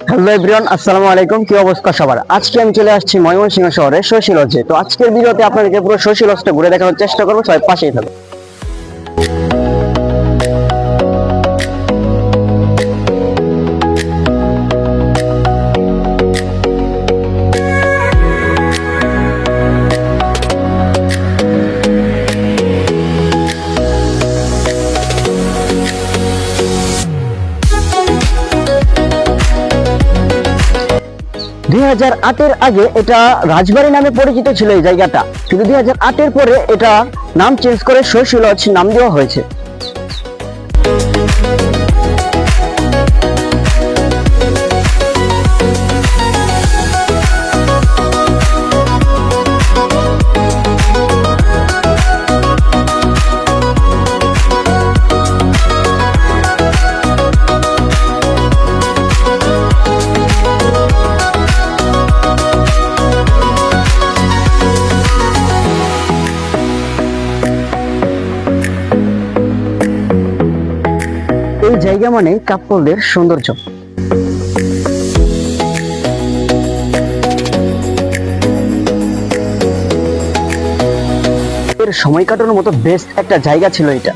Hello everyone, আসসালামু আলাইকুম। কি অবস্থা সবার? আজকে আমি চলে আসছি ময়মনসিংহ শহরে শশী লজে। তো আজকের ভিডিওতে আপনাদেরকে পুরো শশী লজটা ঘুরে দেখানোর চেষ্টা করবো, সবাই পাশেই থাকবে। 2008-এর আগে এটা রাজবাড়ি নামে পরিচিত ছিল এই জায়গাটা, কিন্তু 2008-এর পরে এটা নাম চেঞ্জ করে শশী লজ নাম দেওয়া হয়েছে। এই জায়গা মানে কাপড়দের সৌন্দর্য। এর সময় কাটানোর মতো বেস্ট একটা জায়গা ছিল এটা।